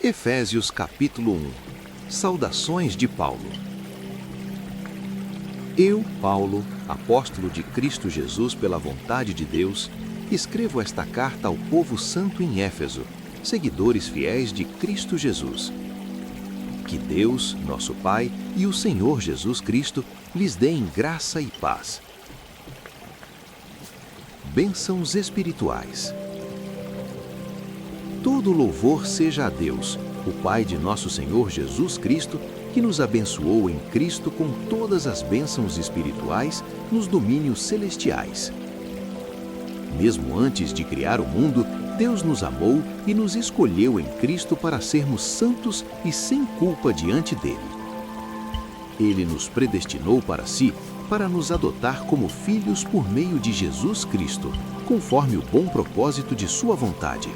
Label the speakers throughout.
Speaker 1: Efésios capítulo 1. Saudações de Paulo. Eu, Paulo, apóstolo de Cristo Jesus pela vontade de Deus, escrevo esta carta ao povo santo em Éfeso, seguidores fiéis de Cristo Jesus. Que Deus, nosso Pai, e o Senhor Jesus Cristo lhes deem graça e paz. Bênçãos espirituais. Todo louvor seja a Deus, o Pai de nosso Senhor Jesus Cristo, que nos abençoou em Cristo com todas as bênçãos espirituais nos domínios celestiais. Mesmo antes de criar o mundo, Deus nos amou e nos escolheu em Cristo para sermos santos e sem culpa diante dele. Ele nos predestinou para si, para nos adotar como filhos por meio de Jesus Cristo, conforme o bom propósito de sua vontade.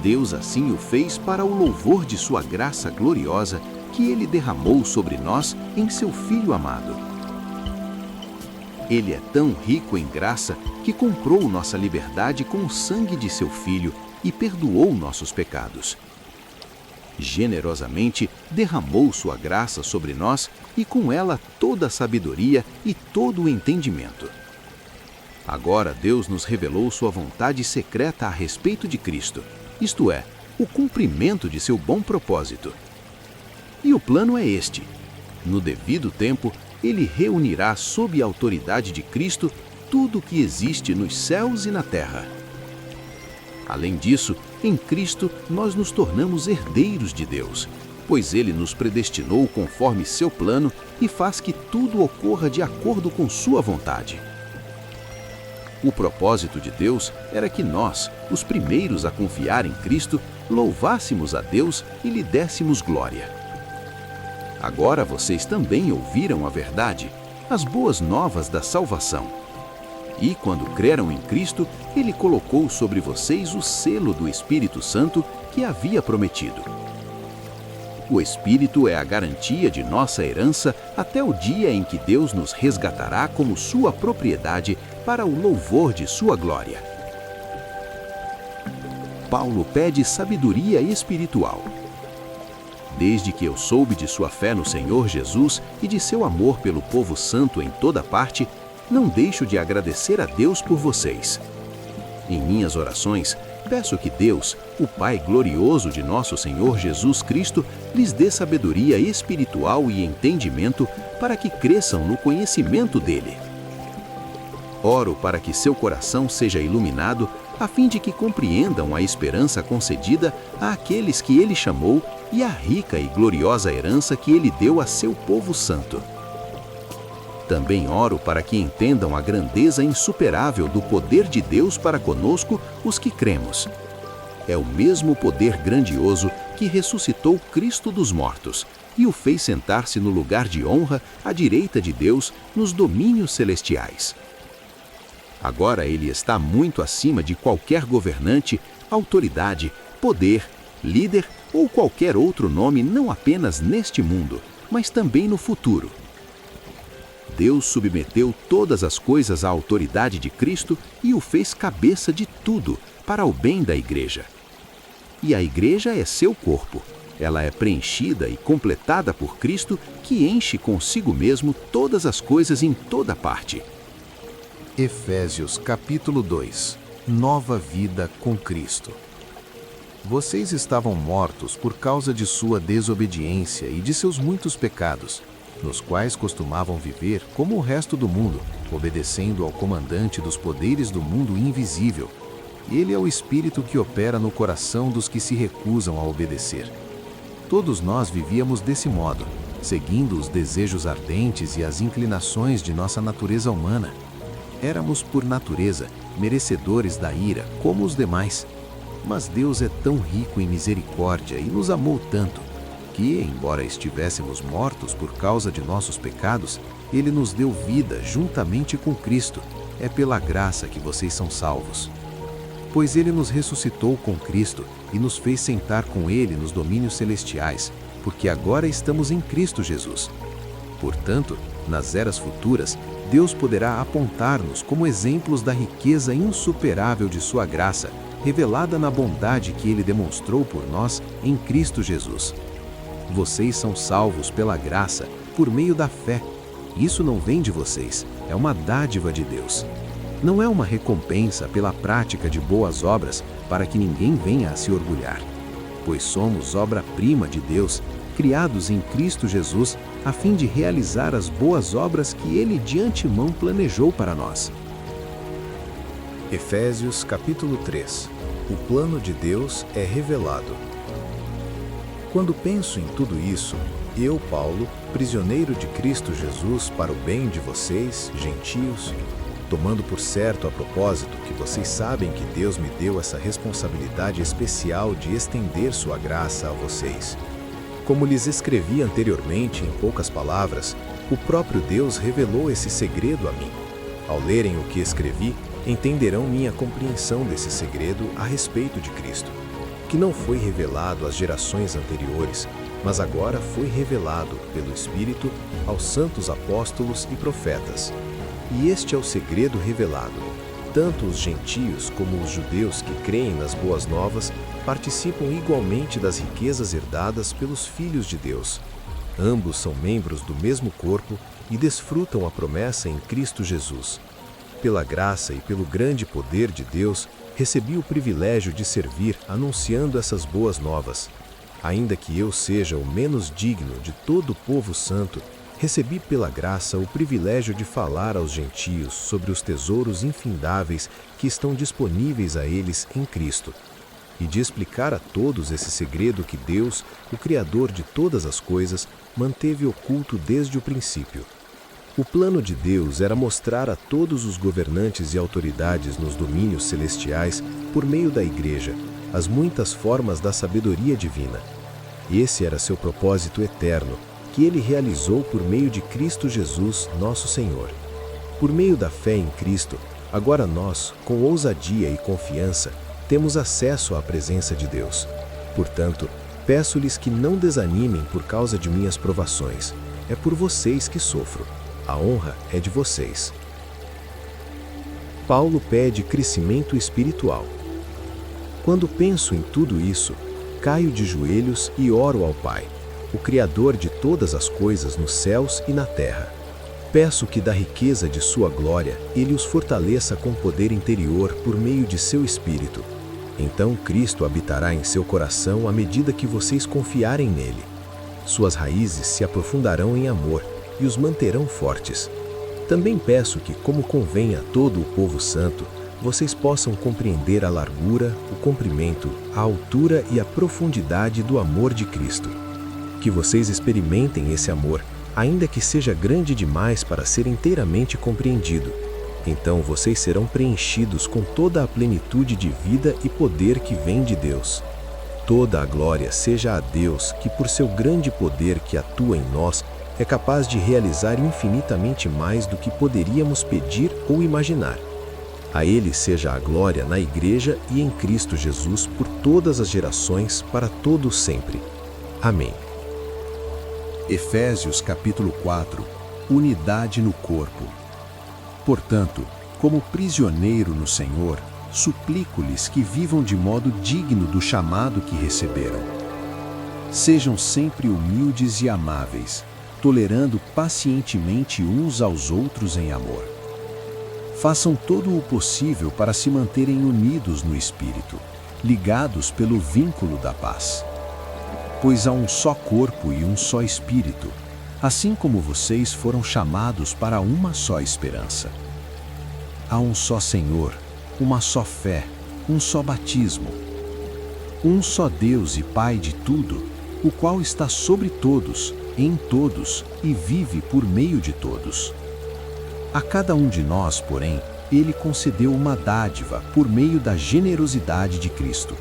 Speaker 1: Deus assim o fez para o louvor de sua graça gloriosa que ele derramou sobre nós em seu Filho amado. Ele é tão rico em graça que comprou nossa liberdade com o sangue de seu Filho e perdoou nossos pecados. Generosamente derramou sua graça sobre nós e com ela toda a sabedoria e todo o entendimento. Agora Deus nos revelou sua vontade secreta a respeito de Cristo, isto é, o cumprimento de seu bom propósito. E o plano é este: no devido tempo, ele reunirá sob a autoridade de Cristo tudo o que existe nos céus e na terra. Além disso, em Cristo nós nos tornamos herdeiros de Deus, pois ele nos predestinou conforme seu plano e faz que tudo ocorra de acordo com sua vontade. O propósito de Deus era que nós, os primeiros a confiar em Cristo, louvássemos a Deus e lhe dessemos glória. Agora vocês também ouviram a verdade, as boas novas da salvação. E quando creram em Cristo, ele colocou sobre vocês o selo do Espírito Santo que havia prometido. O Espírito é a garantia de nossa herança até o dia em que Deus nos resgatará como sua propriedade para o louvor de sua glória. Paulo pede sabedoria espiritual. Desde que eu soube de sua fé no Senhor Jesus e de seu amor pelo povo santo em toda parte, não deixo de agradecer a Deus por vocês. Em minhas orações, peço que Deus, o Pai glorioso de nosso Senhor Jesus Cristo, lhes dê sabedoria espiritual e entendimento para que cresçam no conhecimento dele. Oro para que seu coração seja iluminado, a fim de que compreendam a esperança concedida àqueles que ele chamou e a rica e gloriosa herança que ele deu a seu povo santo. Também oro para que entendam a grandeza insuperável do poder de Deus para conosco, os que cremos. É o mesmo poder grandioso que ressuscitou Cristo dos mortos e o fez sentar-se no lugar de honra à direita de Deus nos domínios celestiais. Agora ele está muito acima de qualquer governante, autoridade, poder, líder ou qualquer outro nome, não apenas neste mundo, mas também no futuro. Deus submeteu todas as coisas à autoridade de Cristo e o fez cabeça de tudo para o bem da igreja. E a igreja é seu corpo. Ela é preenchida e completada por Cristo, que enche consigo mesmo todas as coisas em toda parte. Efésios capítulo 2. Nova vida com Cristo. Vocês estavam mortos por causa de sua desobediência e de seus muitos pecados, nos quais costumavam viver como o resto do mundo, obedecendo ao comandante dos poderes do mundo invisível. Ele é o Espírito que opera no coração dos que se recusam a obedecer. Todos nós vivíamos desse modo, seguindo os desejos ardentes e as inclinações de nossa natureza humana. Éramos, por natureza, merecedores da ira, como os demais. Mas Deus é tão rico em misericórdia e nos amou tanto, que, embora estivéssemos mortos por causa de nossos pecados, ele nos deu vida juntamente com Cristo. É pela graça que vocês são salvos. Pois ele nos ressuscitou com Cristo e nos fez sentar com ele nos domínios celestiais, porque agora estamos em Cristo Jesus. Portanto, nas eras futuras, Deus poderá apontar-nos como exemplos da riqueza insuperável de sua graça revelada na bondade que Ele demonstrou por nós em Cristo Jesus. Vocês são salvos pela graça, por meio da fé. Isso não vem de vocês, é uma dádiva de Deus. Não é uma recompensa pela prática de boas obras para que ninguém venha a se orgulhar, pois somos obra-prima de Deus, criados em Cristo Jesus, a fim de realizar as boas obras que Ele de antemão planejou para nós.
Speaker 2: Efésios capítulo 3. O plano de Deus é revelado. Quando penso em tudo isso, eu, Paulo, prisioneiro de Cristo Jesus para o bem de vocês, gentios, tomando por certo a propósito que vocês sabem que Deus me deu essa responsabilidade especial de estender sua graça a vocês. Como lhes escrevi anteriormente em poucas palavras, o próprio Deus revelou esse segredo a mim. Ao lerem o que escrevi, entenderão minha compreensão desse segredo a respeito de Cristo, que não foi revelado às gerações anteriores, mas agora foi revelado pelo Espírito aos santos apóstolos e profetas. E este é o segredo revelado. Tanto os gentios como os judeus que creem nas boas novas participam igualmente das riquezas herdadas pelos filhos de Deus. Ambos são membros do mesmo corpo e desfrutam a promessa em Cristo Jesus. Pela graça e pelo grande poder de Deus, recebi o privilégio de servir anunciando essas boas novas. Ainda que eu seja o menos digno de todo o povo santo, recebi pela graça o privilégio de falar aos gentios sobre os tesouros infindáveis que estão disponíveis a eles em Cristo, e de explicar a todos esse segredo que Deus, o Criador de todas as coisas, manteve oculto desde o princípio. O plano de Deus era mostrar a todos os governantes e autoridades nos domínios celestiais, por meio da Igreja, as muitas formas da sabedoria divina. Esse era seu propósito eterno, que Ele realizou por meio de Cristo Jesus, nosso Senhor. Por meio da fé em Cristo, agora nós, com ousadia e confiança, temos acesso à presença de Deus. Portanto, peço-lhes que não desanimem por causa de minhas provações. É por vocês que sofro. A honra é de vocês. Paulo pede crescimento espiritual. Quando penso em tudo isso, caio de joelhos e oro ao Pai, o Criador de todas as coisas nos céus e na terra. Peço que da riqueza de sua glória Ele os fortaleça com poder interior por meio de seu Espírito. Então Cristo habitará em seu coração à medida que vocês confiarem nele. Suas raízes se aprofundarão em amor e os manterão fortes. Também peço que, como convém a todo o povo santo, vocês possam compreender a largura, o comprimento, a altura e a profundidade do amor de Cristo. Que vocês experimentem esse amor, ainda que seja grande demais para ser inteiramente compreendido. Então vocês serão preenchidos com toda a plenitude de vida e poder que vem de Deus. Toda a glória seja a Deus, que por seu grande poder que atua em nós, é capaz de realizar infinitamente mais do que poderíamos pedir ou imaginar. A Ele seja a glória na Igreja e em Cristo Jesus por todas as gerações, para todo sempre. Amém.
Speaker 1: Efésios capítulo 4. Unidade no corpo. Portanto, como prisioneiro no Senhor, suplico-lhes que vivam de modo digno do chamado que receberam. Sejam sempre humildes e amáveis, tolerando pacientemente uns aos outros em amor. Façam todo o possível para se manterem unidos no Espírito, ligados pelo vínculo da paz. Pois há um só corpo e um só Espírito, assim como vocês foram chamados para uma só esperança. Há um só Senhor, uma só fé, um só batismo. Um só Deus e Pai de tudo, o qual está sobre todos, em todos e vive por meio de todos. A cada um de nós, porém, Ele concedeu uma dádiva por meio da generosidade de Cristo.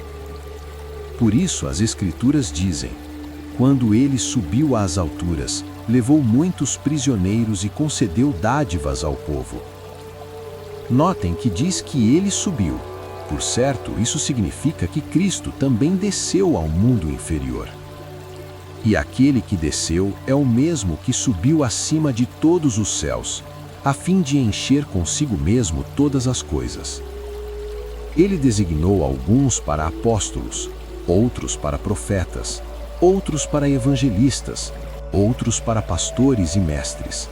Speaker 1: Por isso as Escrituras dizem: quando Ele subiu às alturas, levou muitos prisioneiros e concedeu dádivas ao povo. Notem que diz que Ele subiu. Por certo, isso significa que Cristo também desceu ao mundo inferior. E aquele que desceu é o mesmo que subiu acima de todos os céus, a fim de encher consigo mesmo todas as coisas. Ele designou alguns para apóstolos, outros para profetas, outros para evangelistas, outros para pastores e mestres.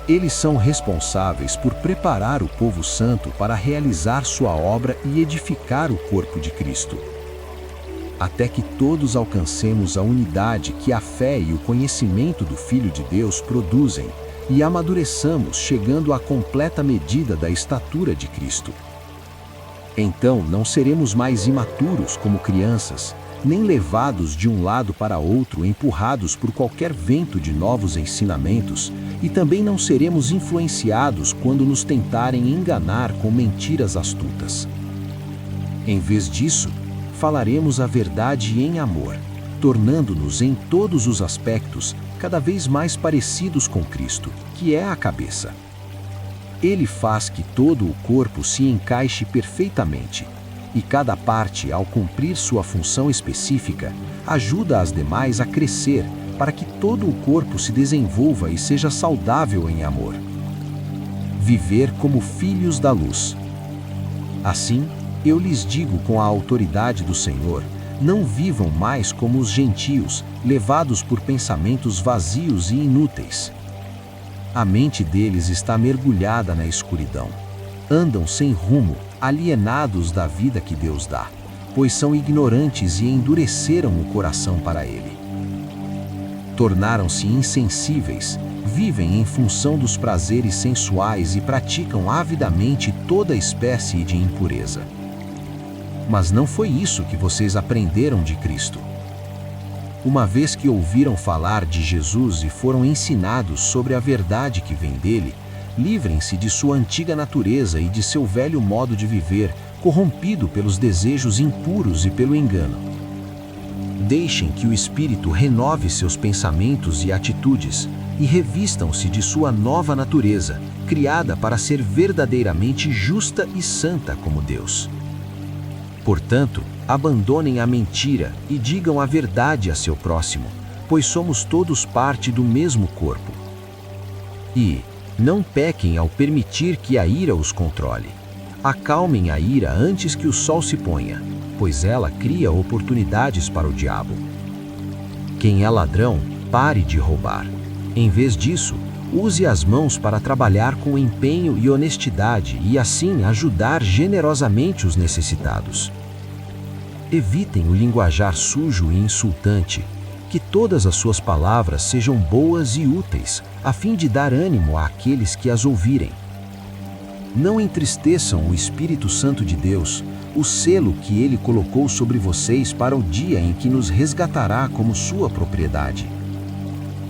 Speaker 1: Eles são responsáveis por preparar o povo santo para realizar sua obra e edificar o corpo de Cristo, até que todos alcancemos a unidade que a fé e o conhecimento do Filho de Deus produzem e amadureçamos, chegando à completa medida da estatura de Cristo. Então não seremos mais imaturos como crianças, nem levados de um lado para outro, empurrados por qualquer vento de novos ensinamentos, e também não seremos influenciados quando nos tentarem enganar com mentiras astutas. Em vez disso, falaremos a verdade em amor, tornando-nos em todos os aspectos cada vez mais parecidos com Cristo, que é a cabeça. Ele faz que todo o corpo se encaixe perfeitamente, e cada parte, ao cumprir sua função específica, ajuda as demais a crescer para que todo o corpo se desenvolva e seja saudável em amor. Viver como filhos da luz. Assim, eu lhes digo com a autoridade do Senhor, não vivam mais como os gentios, levados por pensamentos vazios e inúteis. A mente deles está mergulhada na escuridão. Andam sem rumo, alienados da vida que Deus dá, pois são ignorantes e endureceram o coração para Ele. Tornaram-se insensíveis, vivem em função dos prazeres sensuais e praticam avidamente toda espécie de impureza. Mas não foi isso que vocês aprenderam de Cristo. Uma vez que ouviram falar de Jesus e foram ensinados sobre a verdade que vem dele, livrem-se de sua antiga natureza e de seu velho modo de viver, corrompido pelos desejos impuros e pelo engano. Deixem que o Espírito renove seus pensamentos e atitudes e revistam-se de sua nova natureza, criada para ser verdadeiramente justa e santa como Deus. Portanto, abandonem a mentira e digam a verdade a seu próximo, pois somos todos parte do mesmo corpo. E não pequem ao permitir que a ira os controle. Acalmem a ira antes que o sol se ponha, pois ela cria oportunidades para o diabo. Quem é ladrão, pare de roubar. Em vez disso, use as mãos para trabalhar com empenho e honestidade e assim ajudar generosamente os necessitados. Evitem o linguajar sujo e insultante, que todas as suas palavras sejam boas e úteis, a fim de dar ânimo àqueles que as ouvirem. Não entristeçam o Espírito Santo de Deus, o selo que Ele colocou sobre vocês para o dia em que nos resgatará como sua propriedade.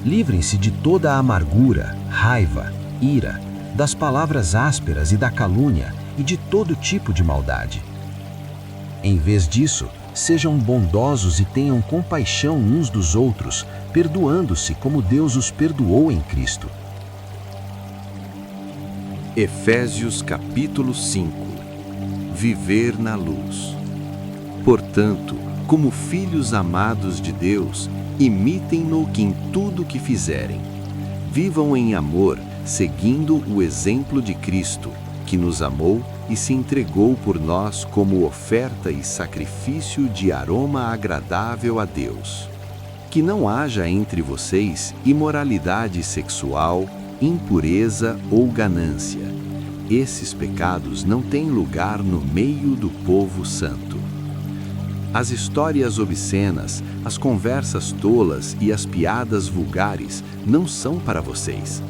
Speaker 1: Livrem-se de toda a amargura, raiva, ira, das palavras ásperas e da calúnia e de todo tipo de maldade. Em vez disso, sejam bondosos e tenham compaixão uns dos outros, perdoando-se como Deus os perdoou em Cristo.
Speaker 3: Efésios capítulo 5. Viver na luz. Portanto, como filhos amados de Deus, imitem-no em tudo que fizerem. Vivam em amor, seguindo o exemplo de Cristo, que nos amou e se entregou por nós como oferta e sacrifício de aroma agradável a Deus. Que não haja entre vocês imoralidade sexual, impureza ou ganância. Esses pecados não têm lugar no meio do povo santo. As histórias obscenas, as conversas tolas e as piadas vulgares não são para vocês.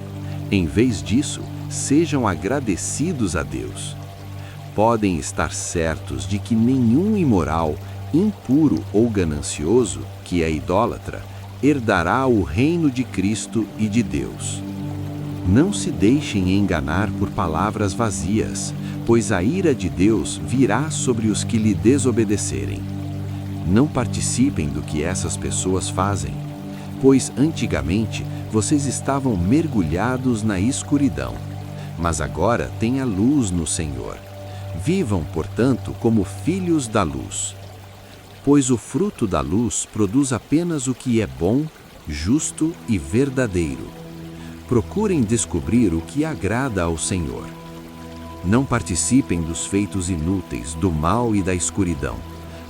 Speaker 3: Em vez disso, sejam agradecidos a Deus. Podem estar certos de que nenhum imoral, impuro ou ganancioso, que é idólatra, herdará o reino de Cristo e de Deus. Não se deixem enganar por palavras vazias, pois a ira de Deus virá sobre os que lhe desobedecerem. Não participem do que essas pessoas fazem, pois antigamente vocês estavam mergulhados na escuridão, mas agora têm a luz no Senhor. Vivam, portanto, como filhos da luz. Pois o fruto da luz produz apenas o que é bom, justo e verdadeiro. Procurem descobrir o que agrada ao Senhor. Não participem dos feitos inúteis, do mal e da escuridão.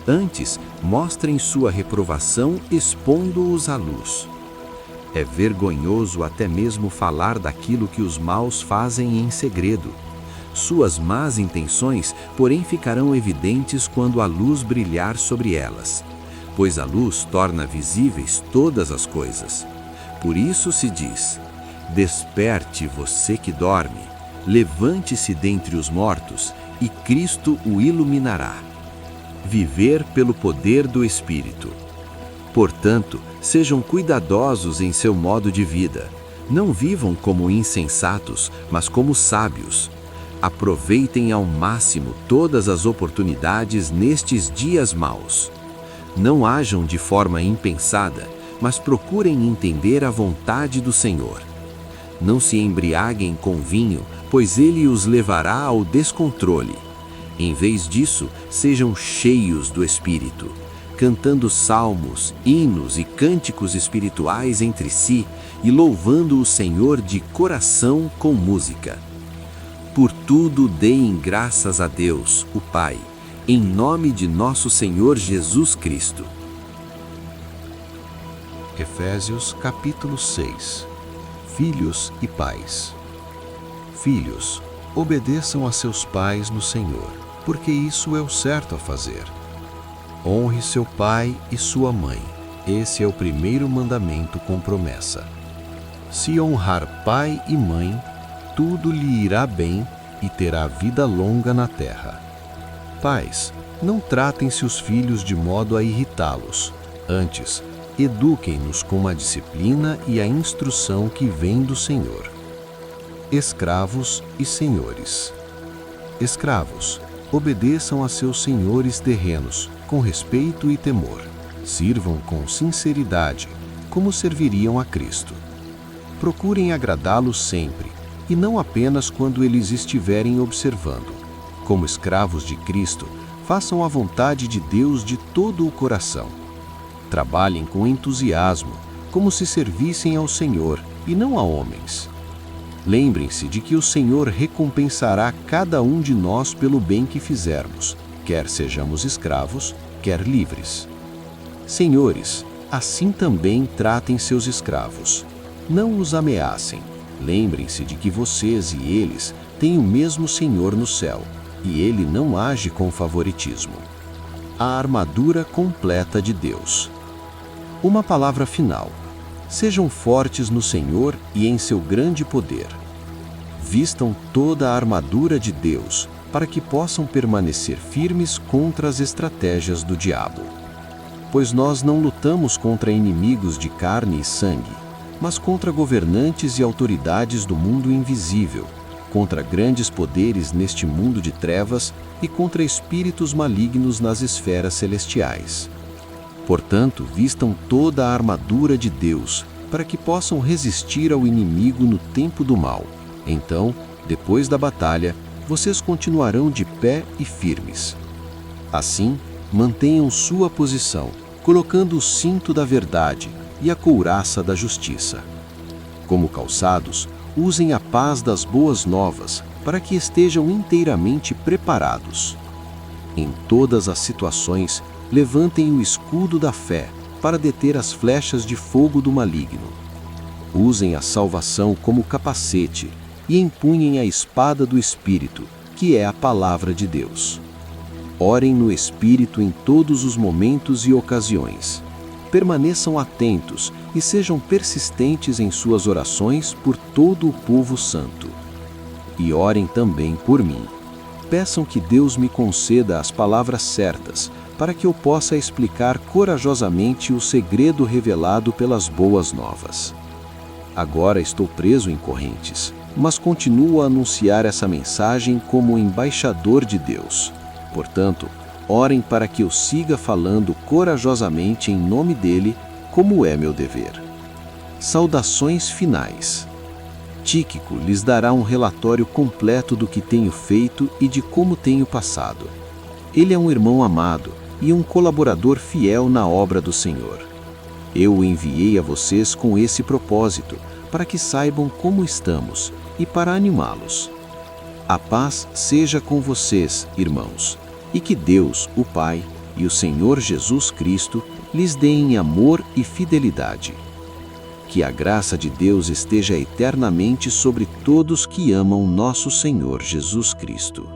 Speaker 3: Antes, mostrem sua reprovação expondo-os à luz. É vergonhoso até mesmo falar daquilo que os maus fazem em segredo. Suas más intenções, porém, ficarão evidentes quando a luz brilhar sobre elas, pois a luz torna visíveis todas as coisas. Por isso se diz: desperte você que dorme, levante-se dentre os mortos, e Cristo o iluminará. Viver pelo poder do Espírito. Portanto, sejam cuidadosos em seu modo de vida. Não vivam como insensatos, mas como sábios. Aproveitem ao máximo todas as oportunidades nestes dias maus. Não ajam de forma impensada, mas procurem entender a vontade do Senhor. Não se embriaguem com vinho, pois ele os levará ao descontrole. Em vez disso, sejam cheios do Espírito, cantando salmos, hinos e cânticos espirituais entre si e louvando o Senhor de coração com música. Por tudo deem graças a Deus, o Pai, em nome de nosso Senhor Jesus Cristo.
Speaker 1: Efésios capítulo 6. Filhos e pais. Filhos, obedeçam a seus pais no Senhor, porque isso é o certo a fazer. Honre seu pai e sua mãe. Esse é o primeiro mandamento com promessa. Se honrar pai e mãe, tudo lhe irá bem e terá vida longa na terra. Pais, não tratem seus filhos de modo a irritá-los. Antes, eduquem-nos com a disciplina e a instrução que vem do Senhor. Escravos e senhores. Escravos, obedeçam a seus senhores terrenos, com respeito e temor. Sirvam com sinceridade, como serviriam a Cristo. Procurem agradá-lo sempre, e não apenas quando eles estiverem observando. Como escravos de Cristo, façam a vontade de Deus de todo o coração. Trabalhem com entusiasmo, como se servissem ao Senhor e não a homens. Lembrem-se de que o Senhor recompensará cada um de nós pelo bem que fizermos, quer sejamos escravos, quer livres. Senhores, assim também tratem seus escravos. Não os ameacem. Lembrem-se de que vocês e eles têm o mesmo Senhor no céu, e ele não age com favoritismo. A armadura completa de Deus. Uma palavra final. Sejam fortes no Senhor e em seu grande poder. Vistam toda a armadura de Deus, para que possam permanecer firmes contra as estratégias do diabo. Pois nós não lutamos contra inimigos de carne e sangue, mas contra governantes e autoridades do mundo invisível, contra grandes poderes neste mundo de trevas e contra espíritos malignos nas esferas celestiais. Portanto, vistam toda a armadura de Deus, para que possam resistir ao inimigo no tempo do mal. Então, depois da batalha, vocês continuarão de pé e firmes. Assim, mantenham sua posição, colocando o cinto da verdade e a couraça da justiça. Como calçados, usem a paz das boas novas, para que estejam inteiramente preparados. Em todas as situações, levantem o escudo da fé para deter as flechas de fogo do maligno. Usem a salvação como capacete e empunhem a espada do Espírito, que é a palavra de Deus. Orem no Espírito em todos os momentos e ocasiões. Permaneçam atentos e sejam persistentes em suas orações por todo o povo santo. E orem também por mim. Peçam que Deus me conceda as palavras certas, para que eu possa explicar corajosamente o segredo revelado pelas boas novas. Agora estou preso em correntes, mas continuo a anunciar essa mensagem como embaixador de Deus. Portanto, orem para que eu siga falando corajosamente em nome dele, como é meu dever. Saudações finais. Tíquico lhes dará um relatório completo do que tenho feito e de como tenho passado. Ele é um irmão amado e um colaborador fiel na obra do Senhor. Eu o enviei a vocês com esse propósito, para que saibam como estamos e para animá-los.
Speaker 3: A paz seja com vocês, irmãos, e que Deus, o Pai, e o Senhor Jesus Cristo lhes deem amor e fidelidade. Que a graça de Deus esteja eternamente sobre todos que amam nosso Senhor Jesus Cristo.